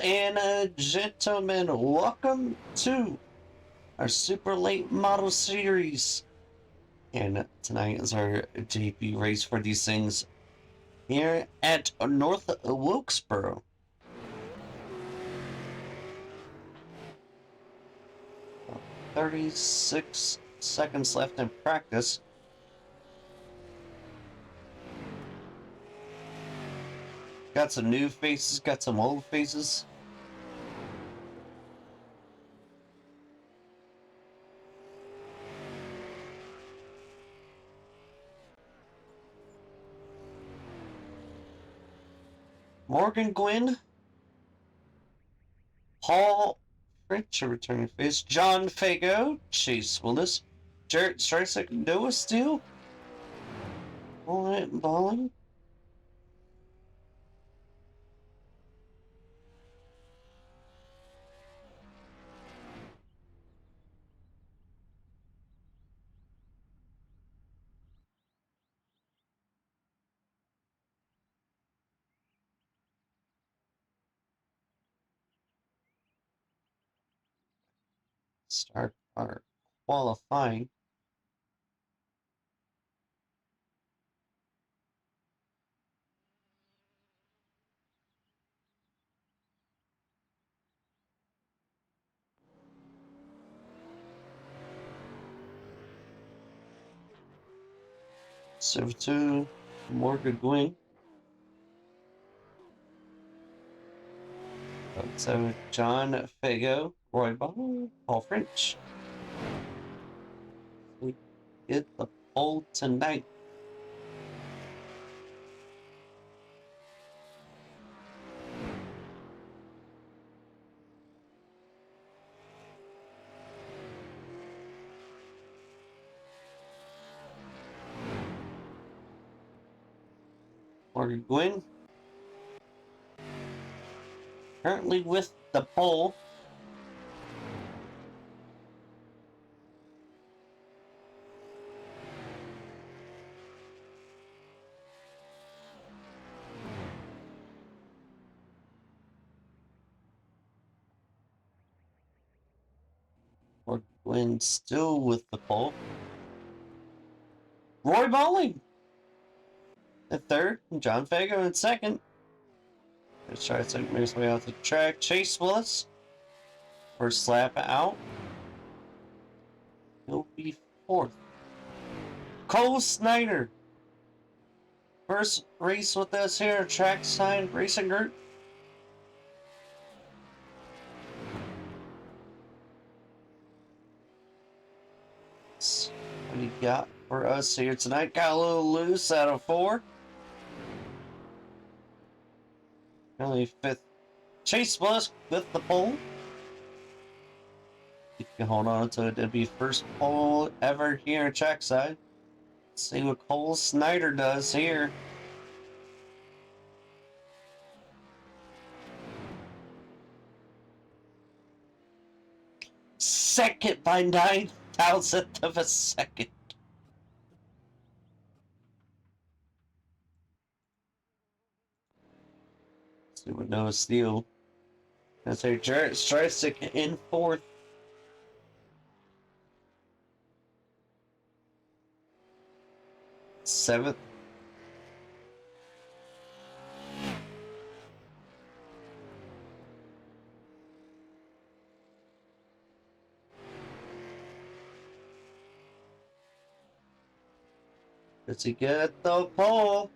and gentlemen, welcome to our super late model series. And tonight is our JP race for these things here at North Wilkesboro. 36 seconds left in practice. Got some new faces, got some old faces. Morgan Gwynn, Paul French, a returning face, John Fago, Chase Willis, Jarrett Streisand, Noah Steele, Alright, Balling. Start our qualifying. Serve to Morgan Gwynn. So John Fago, Roy Ball, Paul French. We get the pole tonight. Morgan Gwynn currently with the pole. Morgan Gwynn still with the pole. Roy Bowling at third, John Fago in second. Let's try to make his way out the track. Chase Willis, first lap out. He'll be fourth. Cole Snyder, first race with us here at Trackside Racing Group. What he got for us here tonight? Got a little loose out of 4. Only 5th. Chase Bliss with the pole. If you can hold on to it, it'd be first pole ever here at Trackside. Let's see what Cole Snyder does here. Second by 9,000th of a second. Let's see what Noah Steele. That's a Jarrett Streisand in 4th. Seventh. Does he get the pole?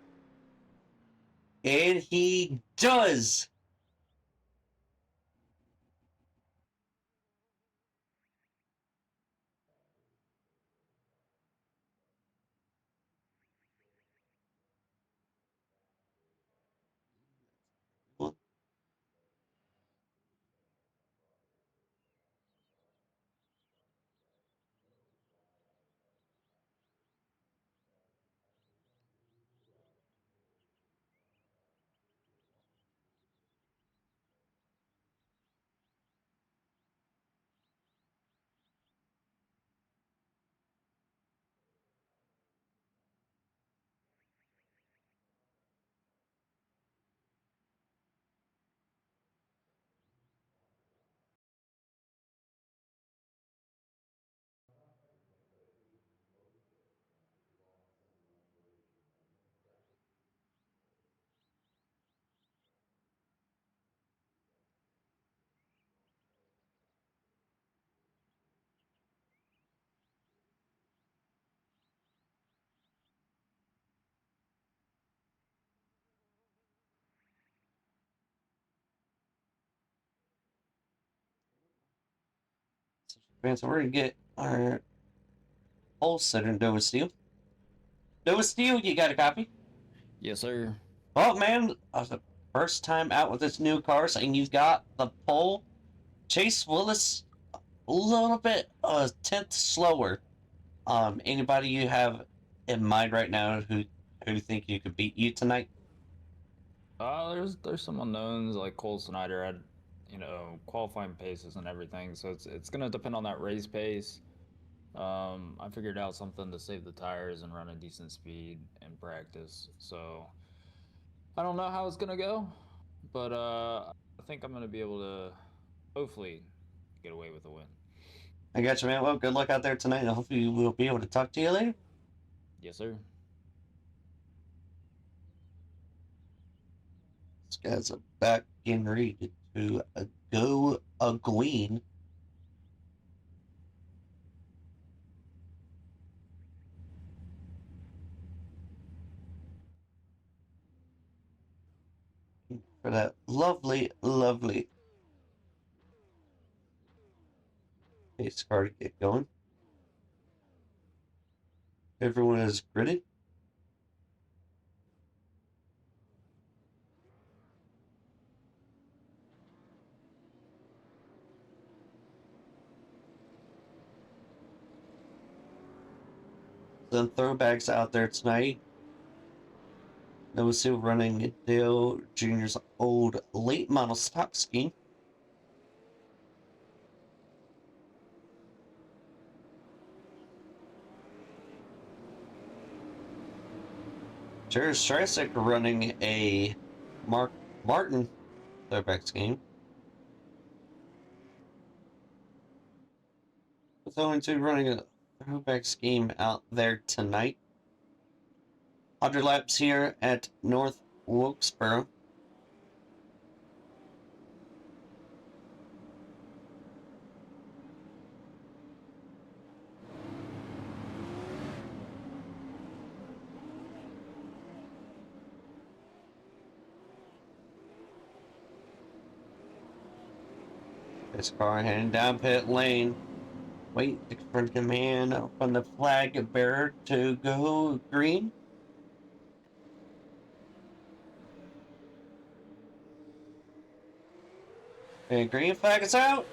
And he does. Man, so we're gonna get our whole center Nova Steel. Nova Steel, you got a copy? Yes, sir. Oh man, the first time out with this new car, saying you've got the pole. Chase Willis, a little bit a tenth slower. Anybody you have in mind right now who think you could beat you tonight? There's some unknowns like Cole Snyder had, qualifying paces and everything. So it's gonna depend on that race pace. I figured out something to save the tires and run a decent speed in practice. So I don't know how it's gonna go, but I think I'm gonna be able to hopefully get away with a win. I got you, man. Well, good luck out there tonight, and hopefully we'll be able to talk to you later. Yes, sir. This guy's back getting ready to go a green. For that lovely, lovely pace car to get going. Everyone is gritted. Some throwbacks out there tonight. Noah Seal running Dale Jr.'s old late model stock scheme. Jared Strasick running a Mark Martin throwback scheme. With only two running a throwback scheme out there tonight. 100 laps here at North Wilkesboro. This car heading down pit lane. Wait for the command from the flag bearer to go green. And green flag is out.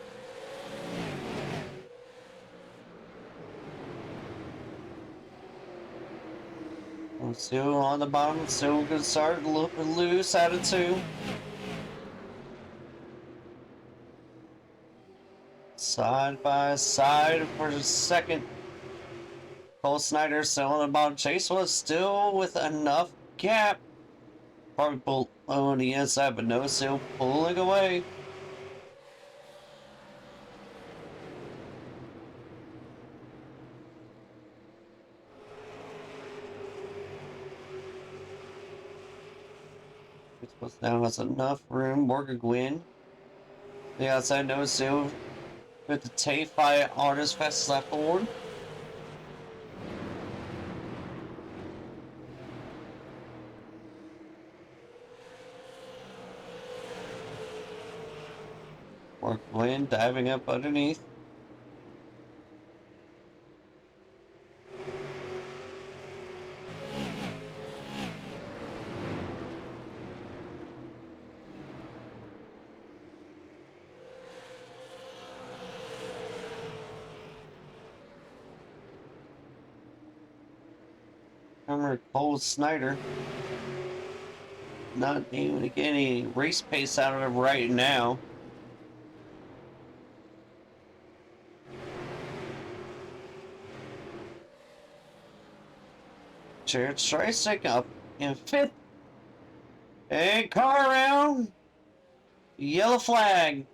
Still on the bottom, still good start, looking loose out of two. Side by side for a second. Cole Snyder still on the bottom. Chase was still with enough gap. Probably pull on the inside, but no, still pulling away. Now has enough room. Morgan Gwynn. The outside, no, still with the tape by Artist fast left forward. Morgan Gwynn diving up underneath. Remember Cole Snyder not able to get any race pace out of him right now. Jared Streisand up in fifth. And car around. Yellow flag.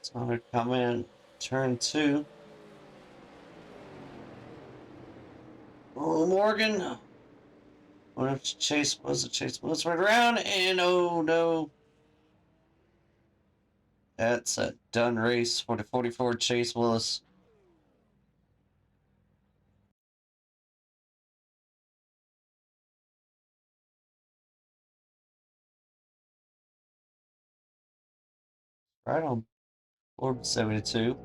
So they're coming turn 2. Oh, Morgan. What if Chase was right around, and oh no. That's a done race for the 44 Chase Willis. Right on board 72.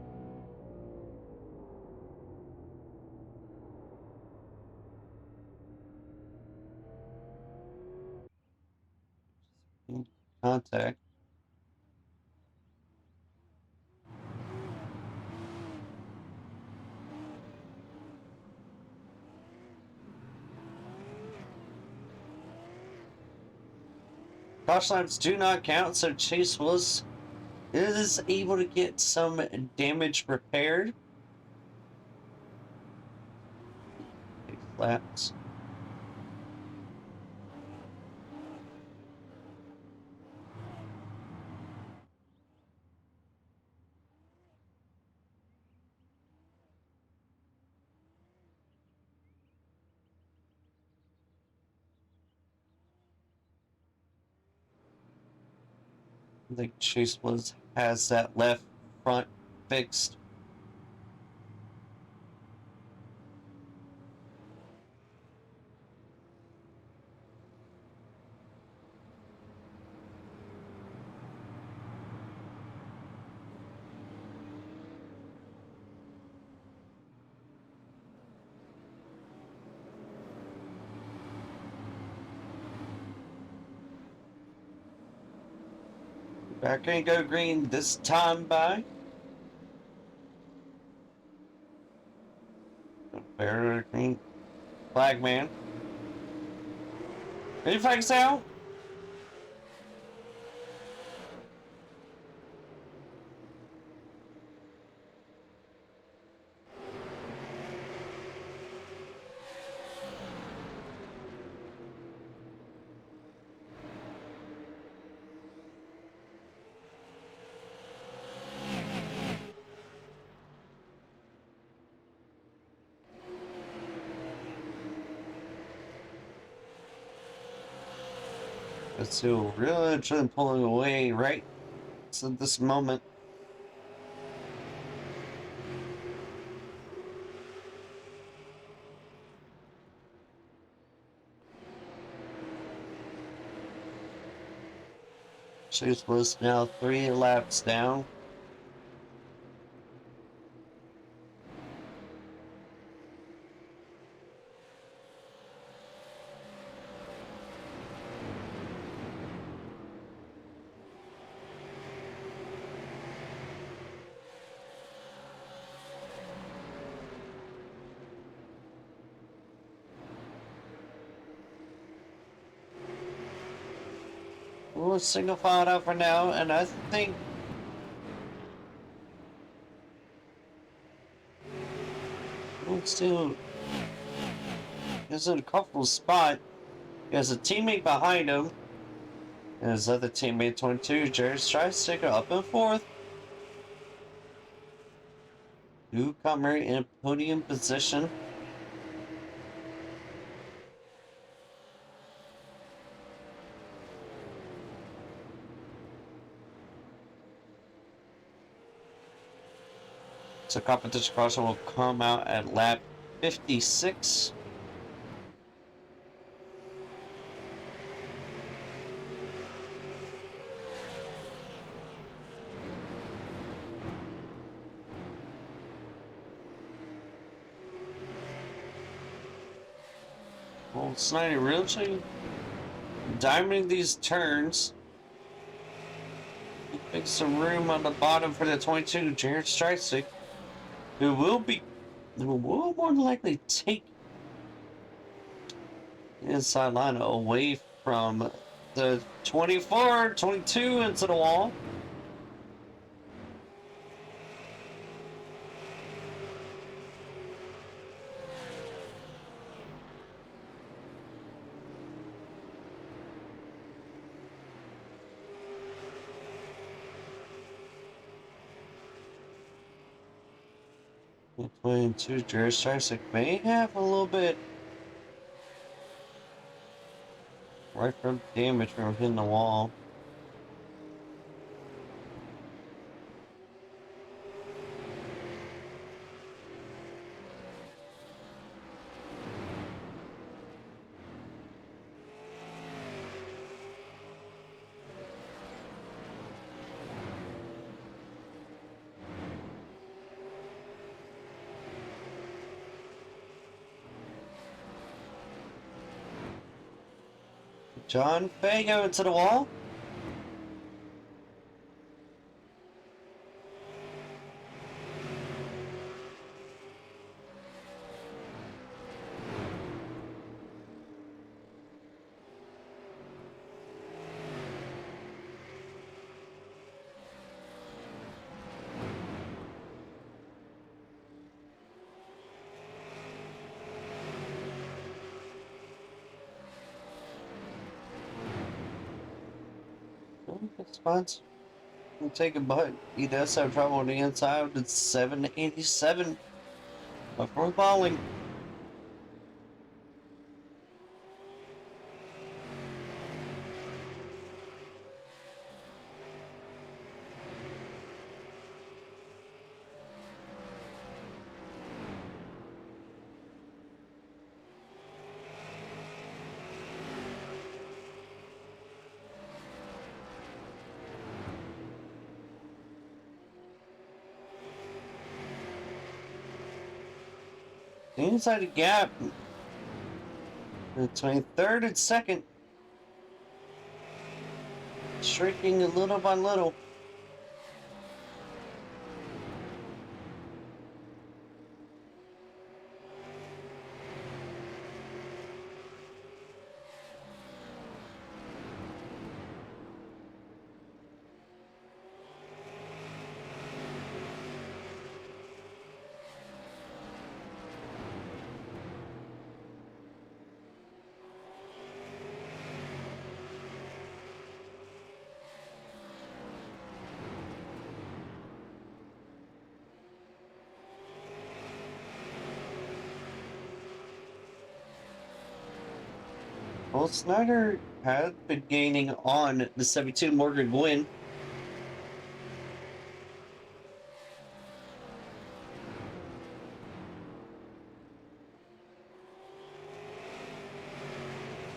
Contact. Caution laps do not count, so Chase Willis is able to get some damage repaired. Laps. I think Chase Willis has that left front fixed. Back and go green this time by. Bear green. Flag man. Any flags out? Let's see, really trying pulling away right at this moment. Chase was now 3 laps down. We'll single file out for now, and I think we'll still is in a comfortable spot. He has a teammate behind him, and his other teammate 22, Jared tries to take it up and forth. Newcomer in podium position. So competition caution will come out at lap 56. Well, Snyder really diamonding these turns. He makes some room on the bottom for the 22, Jared Streisig, who will more than likely take the inside line away from the 24, 22 into the wall. 22 Trackside may have a little bit right from damage from hitting the wall. John Fago into the wall. Good spots. We'll take a butt. He does have trouble on the inside. It's 787 before falling. Inside the gap. Between third and second. Shrinking little by little. Well, Snyder had been gaining on the 72 Morgan win.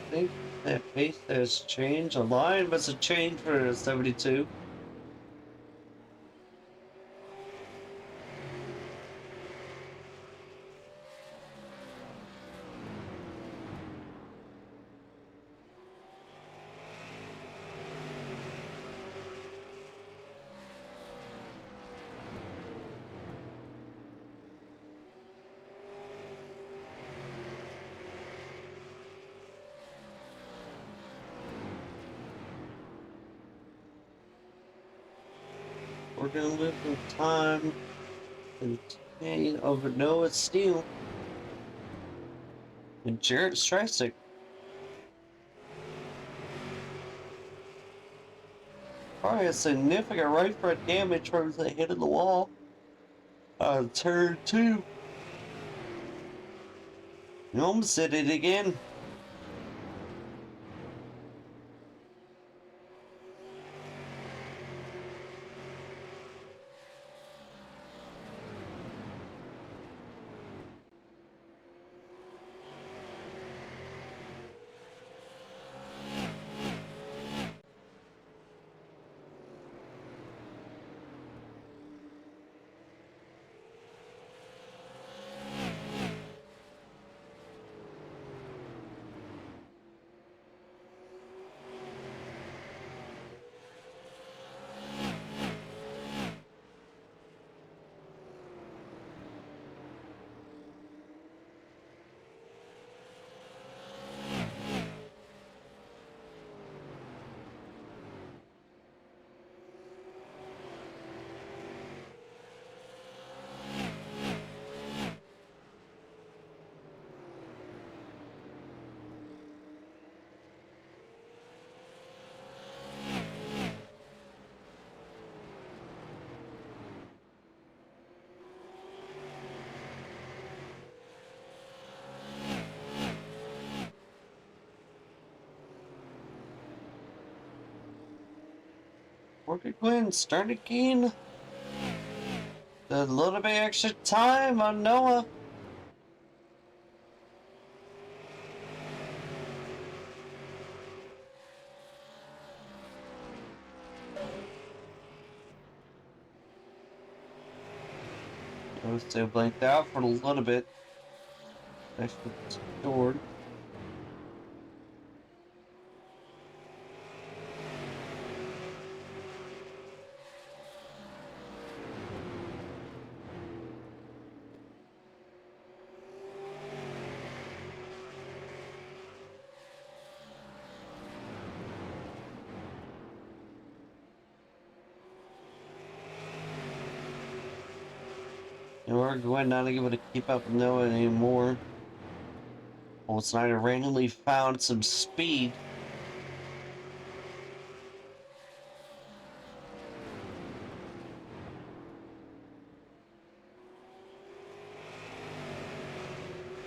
I think that pace has changed. A line was a change for 72. We're gonna live in time and pain over Noah Steele and Jared Streisig. Probably a significant right foot damage from the hit of the wall. Turn two. You almost did it again. Orchid Gwen starting to gain a little bit extra time on Noah. I was still blanked out for a little bit. Actually stored. Or Gwen not able to keep up with Noah anymore. Old Snyder randomly found some speed.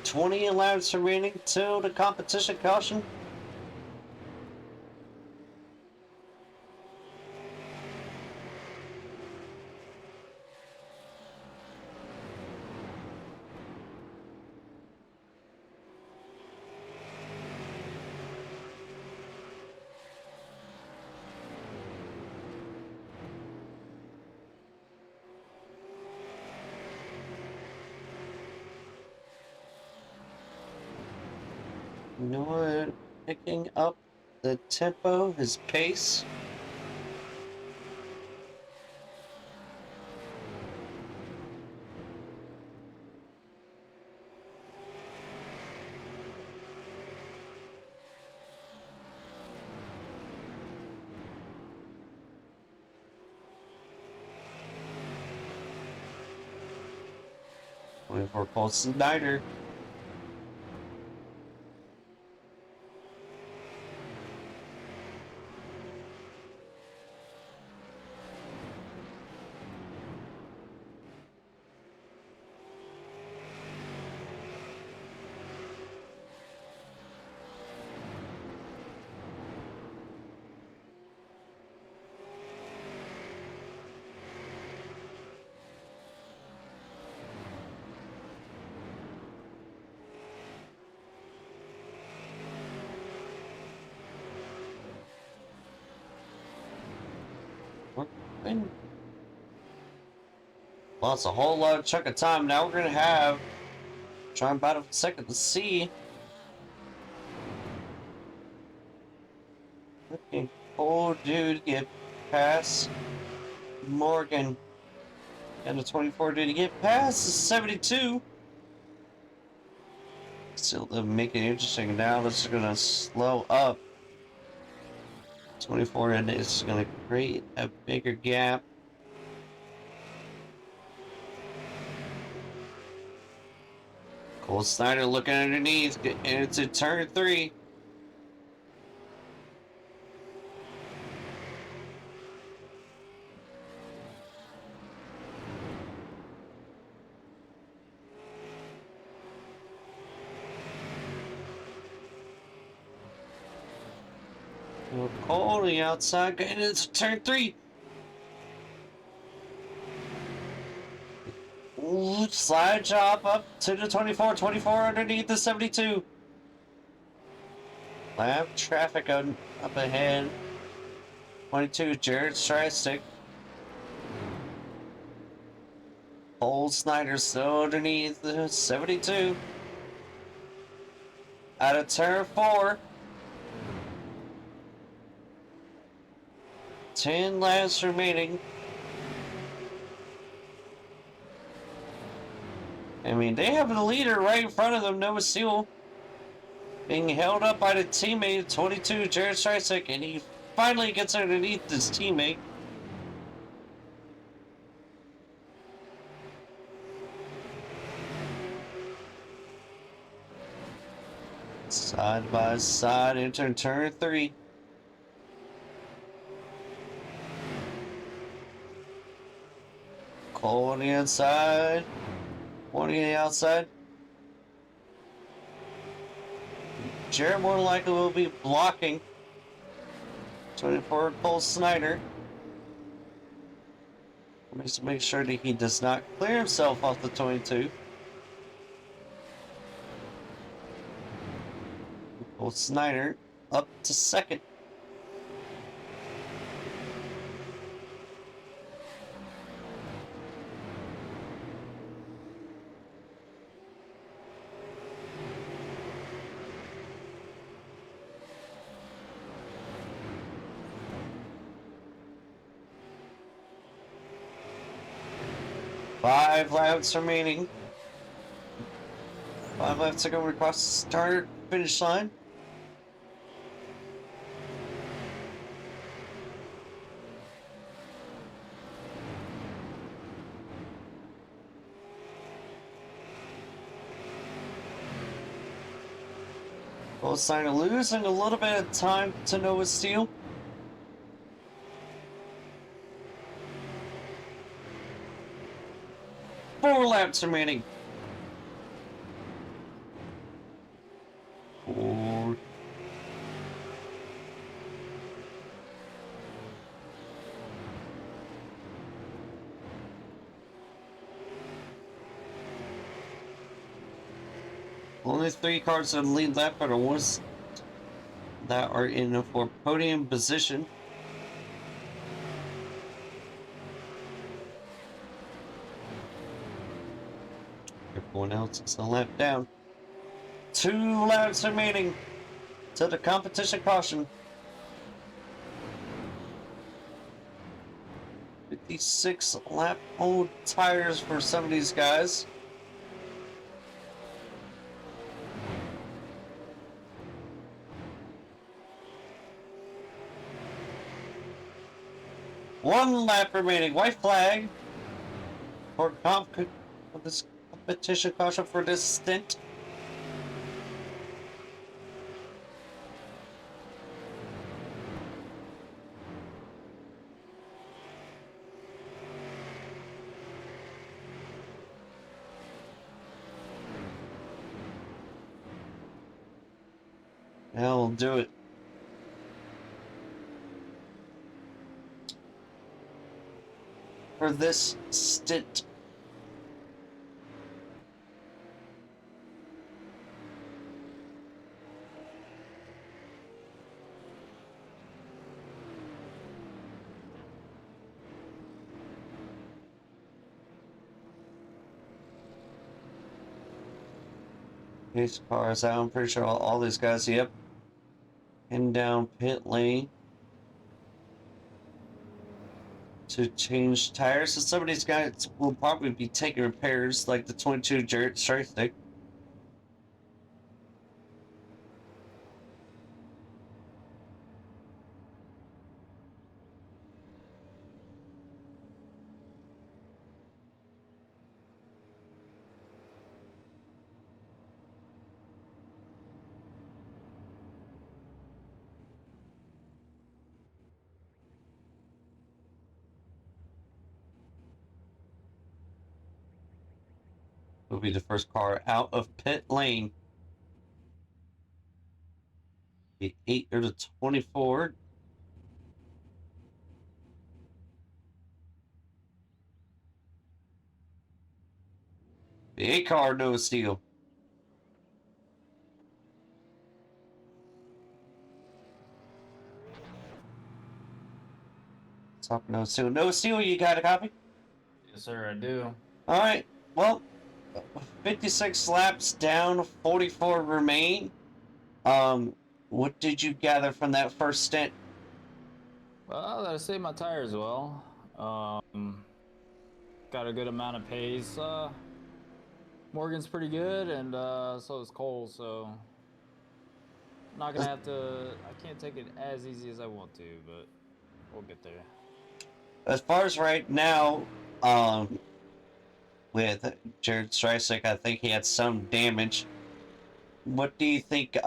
"20 laps remaining till the competition caution." Noah picking up the tempo, his pace. Waiting for Paul Snyder. And lost a whole lot of chunk of time. Now we're gonna have trying battle for second to see. Looking oh dude get past Morgan. And the 24 did he get past the 72? Still to make it interesting now. This is gonna slow up. 24 and it's gonna create a bigger gap. Cole Snyder looking underneath, and it's a turn 3. Cole on the outside, and it's turn 3. Ooh, slide job up to the 24, 24 underneath the 72. Lap traffic on, up ahead. 22, Jared Stristick. Old Snyder still underneath the 72. Out of turn 4. 10 laps remaining. I mean, they have the leader right in front of them, Noah Seal. Being held up by the teammate, 22, Jared Stristick, and he finally gets underneath his teammate. Side by side, enter turn 3. Cole on the inside. One on the outside. Jared more likely will be blocking. 24 Cole Snyder. Let's make sure that he does not clear himself off the 22. Old Snyder up to second. Five laps remaining. 5 laps to go across the start finish line. Both sides are losing a little bit of time to Noah Steele. Four laps remaining. Four. Only 3 cars in the lead lap are the ones that are in for podium position. Everyone else is a lap down. 2 laps remaining to the competition caution. 56 lap old tires for some of these guys. One lap remaining. White flag for this competition caution for this stint. Now we'll do it. For this stint. These cars out. I'm pretty sure all these guys, yep. And down pit lane to change tires. So some of these guys will probably be taking repairs, like the 22 Jarrett strike stick. Will be the first car out of pit lane. The 8 or the 24. The 8 car, no steal. Talk no steal. No steal, you got a copy? Yes, sir, I do. Alright, well, 56 laps down, 44 remain. What did you gather from that first stint? Well, I saved my tires well. Got a good amount of pace. Morgan's pretty good, and so is Cole. So I'm not gonna have to. I can't take it as easy as I want to, but we'll get there. As far as right now, with Jared Streisig, I think he had some damage. What do you think,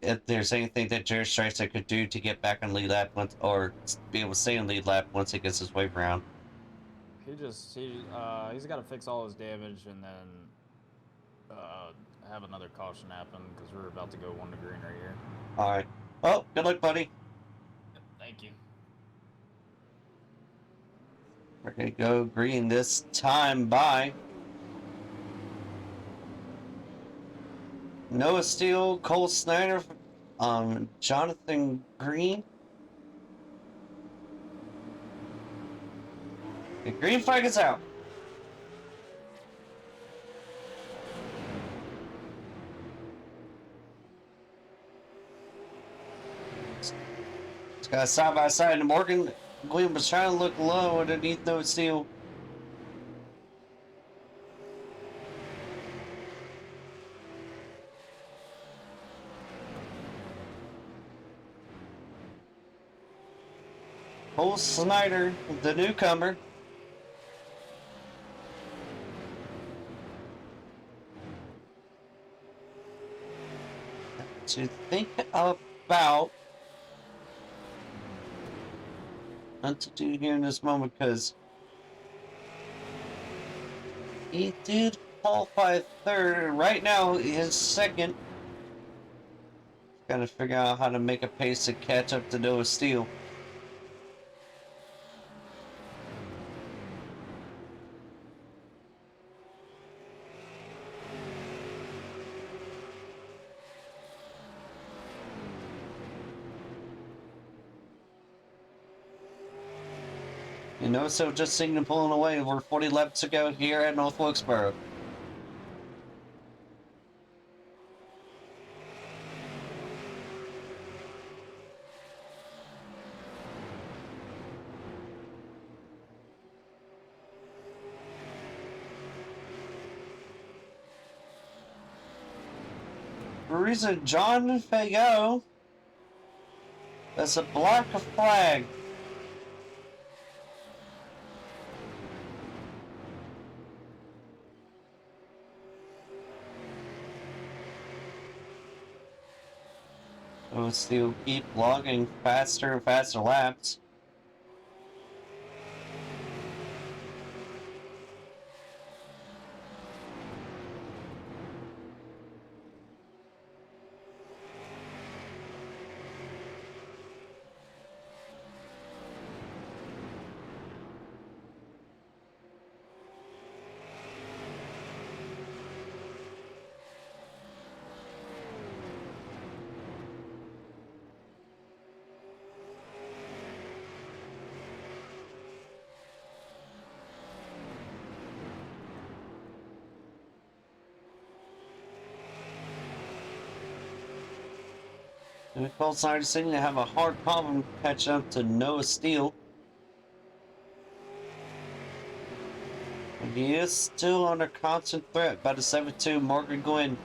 if there's anything that Jared Streisig could do to get back on lead lap once, or be able to stay in lead lap once he gets his way around? He's got to fix all his damage and then have another caution happen because we're about to go 1 to green right here. All right. Well, good luck, buddy. Thank you. We're gonna go green this time by Noah Steele, Cole Snyder, Jonathan Green. The green flag is out. It's got side by side, and Morgan Glenn was trying to look low underneath Noah Steele. Cole Snyder, the newcomer. To think about what to do here in this moment, because he did qualify third. Right now, his second. Got to figure out how to make a pace to catch up to Noah Steele. You know, so just seeing them pulling away. We're 40 laps to go here at North Wilkesboro. For reason John Fago, that's a black flag. We'll still keep logging faster and faster laps. And Cole Snyder seeming to have a hard problem catching up to Noah Steele. And he is still under constant threat by the 7-2 Morgan Gwynn.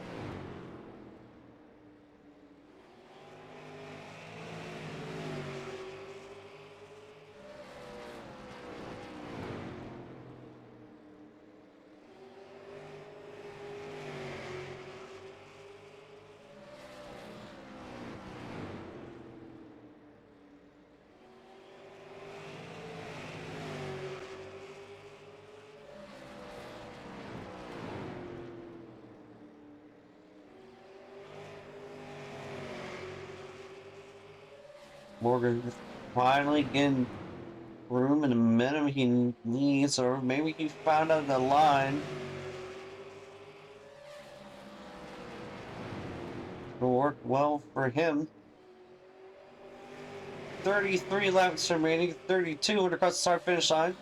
Morgan finally getting room and the momentum he needs, or maybe he found out the line. It'll work well for him. 33 laps remaining, 32 across the start finish line.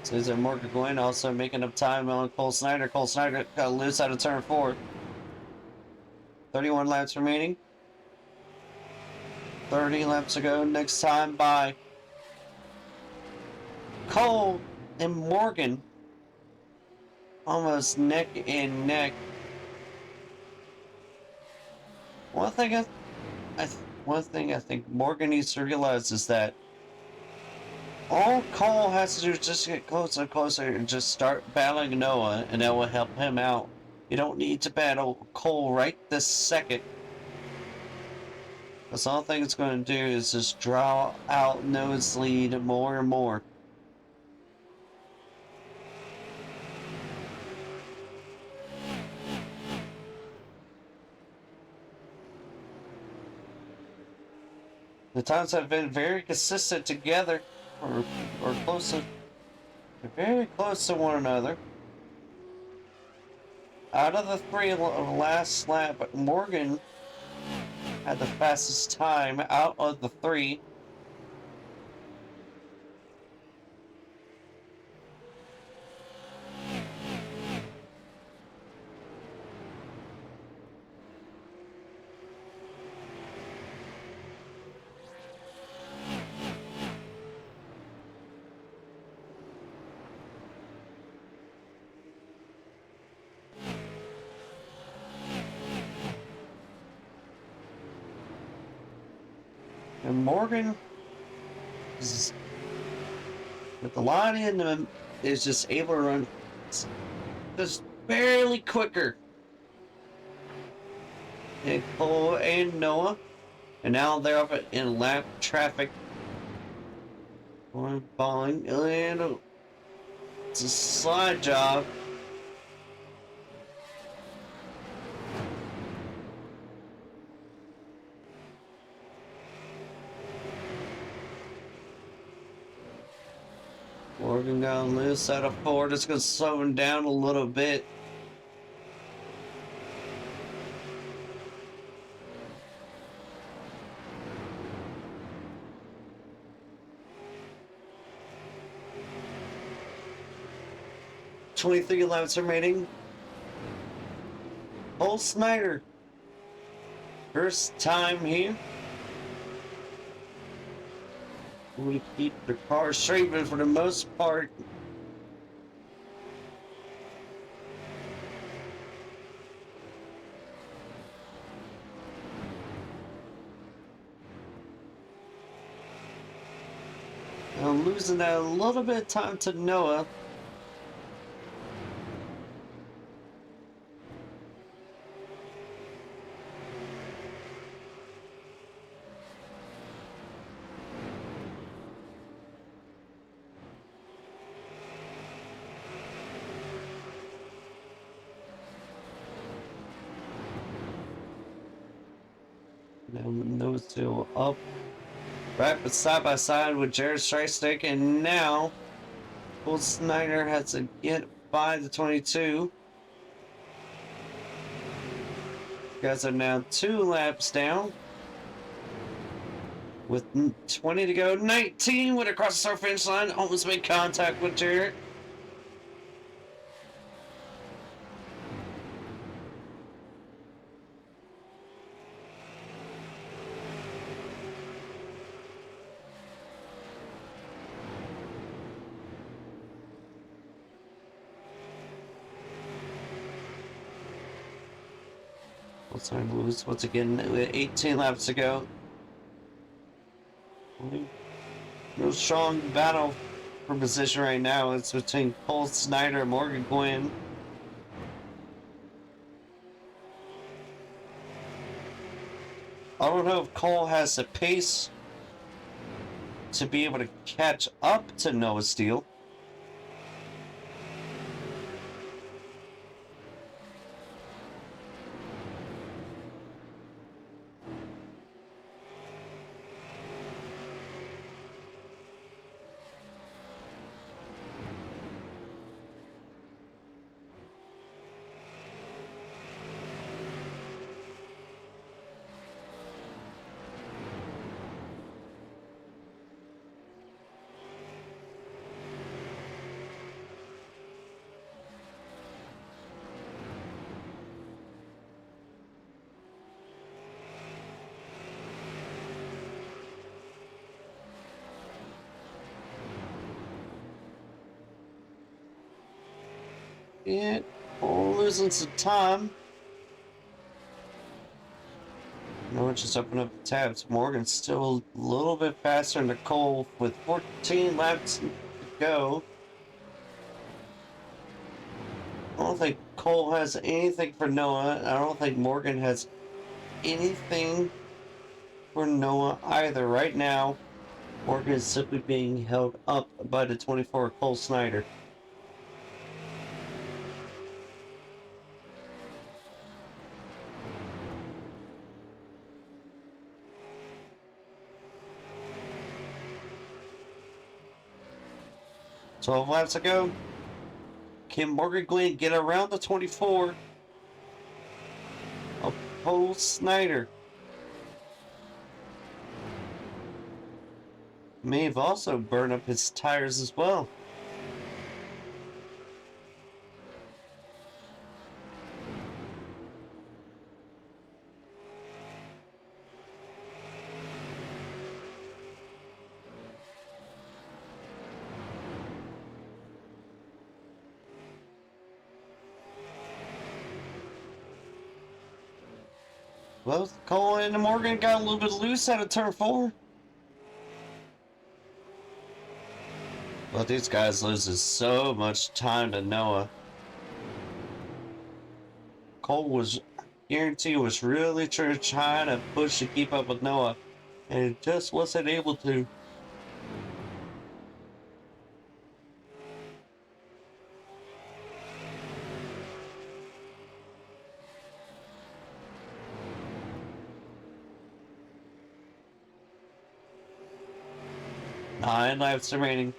Susan Morgan Glenn also making up time on Cole Snyder. Cole Snyder got loose out of turn 4. 31 laps remaining. 30 laps to go. Next time by Cole and Morgan. Almost neck and neck. One thing I think Morgan needs to realize is that all Cole has to do is just get closer and closer and just start battling Noah, and that will help him out. You don't need to battle Cole right this second. Because all thing it's going to do is just draw out Noah's lead more and more. The times have been very consistent together, or close to, very close to one another. Out of the three last lap, Morgan had the fastest time out of the three. And Morgan is, with the line in him, is just able to run just barely quicker than Cole and Noah. And now they're up in lap traffic. Going falling, and it's a slide job. Morgan got loose out of four. Just gonna slow him down a little bit. "23 laps remaining. Cole Snyder, first time here. We keep the car straight, but for the most part, I'm losing that a little bit of time to Noah. Now those two up, right side by side with Jared Strikestick, and now Cole Snyder has to get by the 22. Guys are now 2 laps down. With 20 to go, 19 went across the start finish line, almost made contact with Jared. What's our lose? Once again, 18 laps to go. Real strong battle for position right now. It's between Cole Snyder and Morgan Gwynn. I don't know if Cole has the pace to be able to catch up to Noah Steele. And losing some time. No, just open up the tabs. Morgan's still a little bit faster than Cole with 14 laps to go. I don't think Cole has anything for Noah. I don't think Morgan has anything for Noah either. Right now, Morgan is simply being held up by the 24 Cole Snyder. 12 laps to go. Can Morgan Glenn get around the 24 of Cole Snyder? May have also burned up his tires as well. Both Cole and Morgan got a little bit loose out of turn 4. But these guys loses so much time to Noah. Cole was guaranteed was really trying to push to keep up with Noah, and just wasn't able to. Nine laps remaining.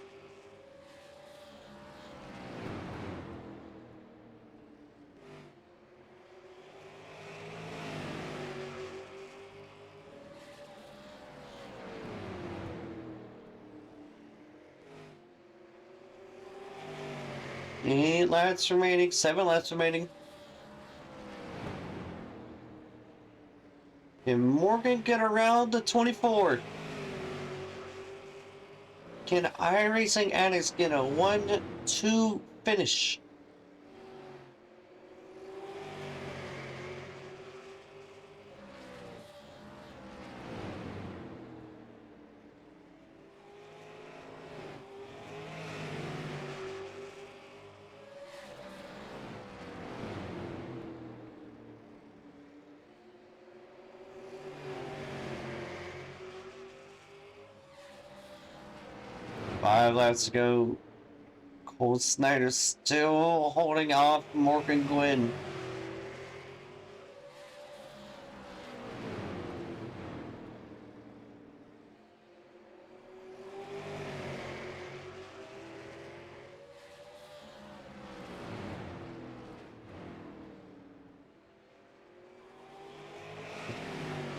Eight laps remaining. 7 laps remaining. Can Morgan get around the 24? Can iRacing Addicts get a 1-2 finish? Five laps to go. Cole Snyder still holding off Morgan Gwynn.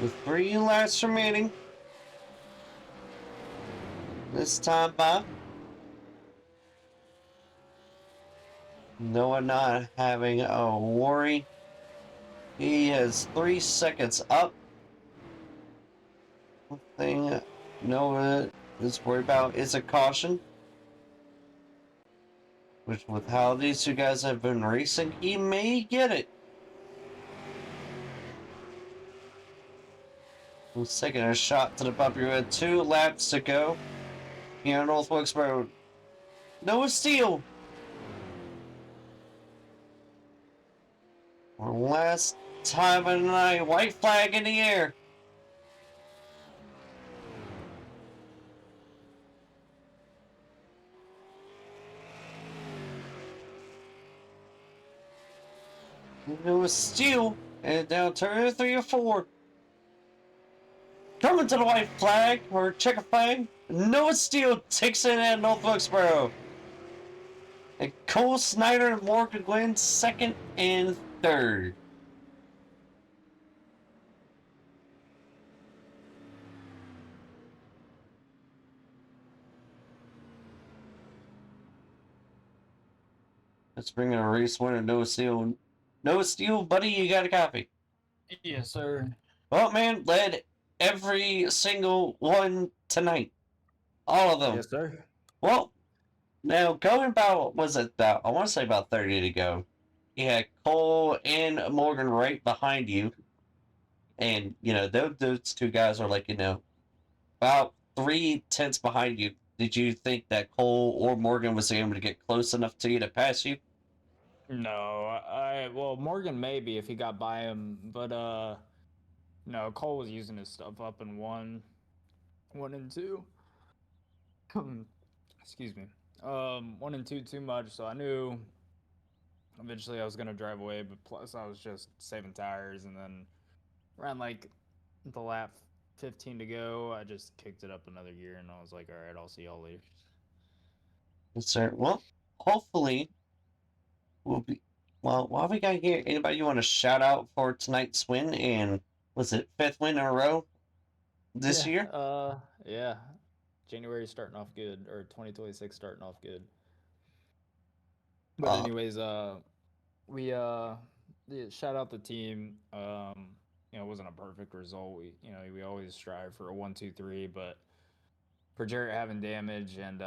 With 3 laps remaining. This time by Noah not having a worry. He has 3 seconds up. One thing Noah is worried about is a caution. Which, with how these two guys have been racing, he may get it. He's taking a shot to the puppy red. 2 laps to go here on North Wilkesboro. Noah Steele. For last time of the night, white flag in the air. Noah Steele, and down turn 3 or 4. Coming to the white flag, or checker flag, Noah Steele takes it at North Wilkesboro. And Cole Snyder and Morgan Glenn second and third. Let's bring in a race winner, Noah Steele. Noah Steele, buddy, you got a copy? Yes, sir. Well, man, led every single one tonight. All of them. Yes, sir. Well, now going about, was it about, I want to say about 30 to go. You had Cole and Morgan right behind you. And, those two guys are like, about 3 tenths behind you. Did you think that Cole or Morgan was able to get close enough to you to pass you? No, well, Morgan maybe if he got by him, but no, Cole was using his stuff up in one and two. Excuse me. 1 and 2 too much, so I knew eventually I was gonna drive away, but plus I was just saving tires, and then around like the lap 15 to go, I just kicked it up another gear, and I was like, all right, I'll see y'all later. Yes, sir. Well, hopefully we'll be. Well, while we got here, anybody you want to shout out for tonight's win? And was it fifth win in a row this Yeah, year? yeah. January starting off good, or 2026 starting off good. But Uh, anyways, we yeah, shout out the team. You know, it wasn't a perfect result. We always strive for a 1-2-3, but for Jarrett having damage and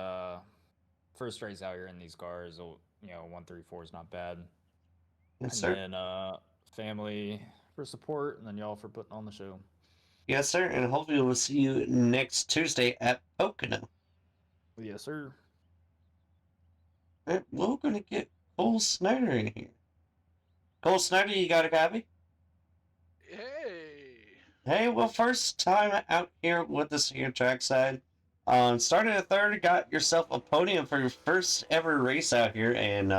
first race out here in these cars, 1-3-4 is not bad. yes, And sir. then family for support, and then y'all for putting on the show. Yes, sir. And hopefully we'll see you next Tuesday at Pocono. Yes, sir. All right, we're gonna get Cole Snyder in here. Cole Snyder, you got a copy? Hey. Hey, well, first time out here with us here, Trackside. Started at third, got yourself a podium for your first ever race out here, and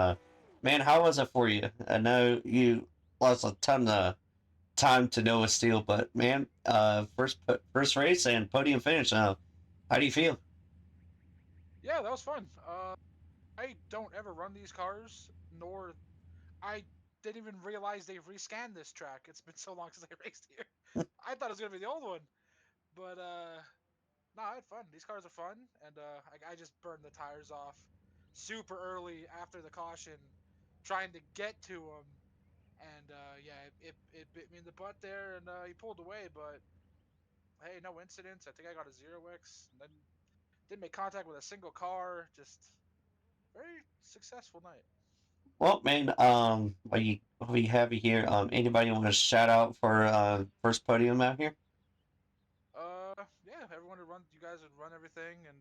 man, how was it for you? I know you lost a ton of time to Noah Steele, but man, first race and podium finish. How do you feel? Yeah, that was fun. I don't ever run these cars, nor I didn't even realize they rescanned this track. It's been so long since I raced here. I thought it was gonna be the old one, but no, I had fun. These cars are fun, and I just burned the tires off super early after the caution, trying to get to him, and yeah, it bit me in the butt there, and he pulled away, but hey, no incidents. I think I got a 0x, and then didn't make contact with a single car. Just very successful night. Well, man, what you have you here? Anybody want to shout out for first podium out here? Yeah, everyone would run. You guys would run everything and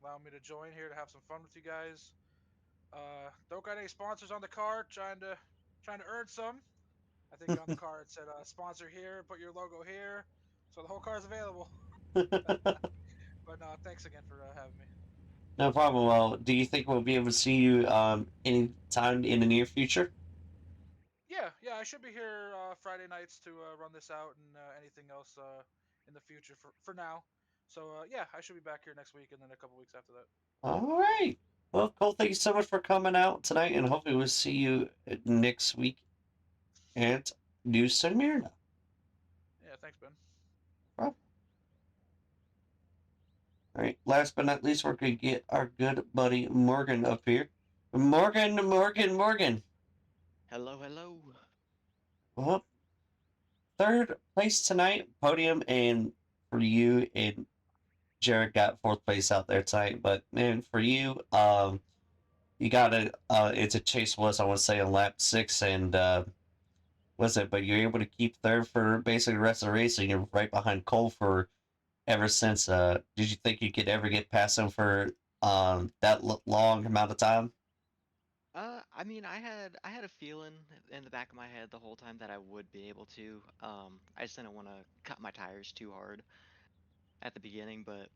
allow me to join here to have some fun with you guys. Don't got any sponsors on the car. Trying to earn some. I think on the car it said sponsor here. Put your logo here. So the whole car is available. But no, thanks again for having me. No problem. Well, do you think we'll be able to see you any time in the near future? Yeah. I should be here Friday nights to run this out and anything else in the future for now. So yeah, I should be back here next week and then a couple weeks after that. All right. Well, Cole, thank you so much for coming out tonight, and hopefully we'll see you next week at New Smyrna. Yeah, thanks, Ben. All right. Last but not least, we're gonna get our good buddy Morgan up here. Morgan. Hello, hello. Well, third place tonight, podium, and for you and Jared got fourth place out there tonight. But man, for you, you got a it's a chase was I want to say on lap six, and was it? But you're able to keep third for basically the rest of the race, and you're right behind Cole for ever since. Did you think you could ever get past him for that long amount of time? I mean, I had a feeling in the back of my head the whole time that I would be able to. I just didn't want to cut my tires too hard at the beginning, but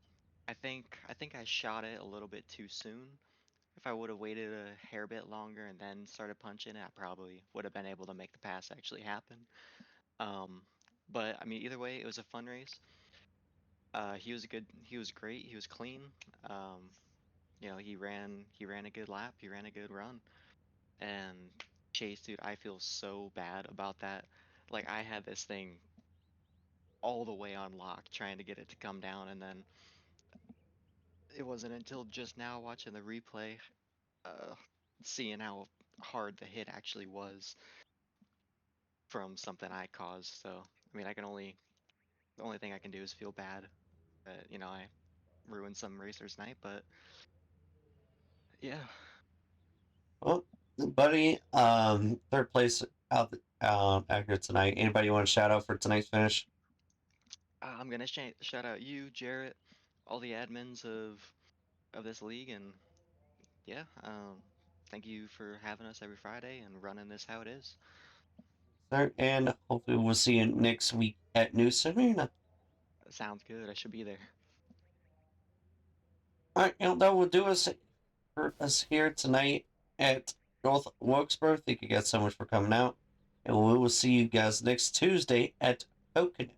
I think I shot it a little bit too soon. If I would have waited a hair bit longer and then started punching it, I probably would have been able to make the pass actually happen. Um, but I mean, either way, it was a fun race. He was great, he was clean. Um, he ran a good lap, he ran a good run. And Chase, dude, I feel so bad about that. Like I had this thing all the way on lock trying to get it to come down, and then it wasn't until just now watching the replay, uh, seeing how hard the hit actually was from something I caused. So, I mean, the only thing I can do is feel bad that, I ruined some racer's night, but yeah. Well, buddy, third place out here tonight. Anybody want to shout out for tonight's finish? I'm gonna shout out you, Jarrett, all the admins of this league, and yeah, thank you for having us every Friday and running this how it is. Sir, and hopefully we'll see you next week at New Smyrna. Sounds good. I should be there. All right, and that will do us for us here tonight at North Wilkesboro. Thank you guys so much for coming out, and we will see you guys next Tuesday at Pocono.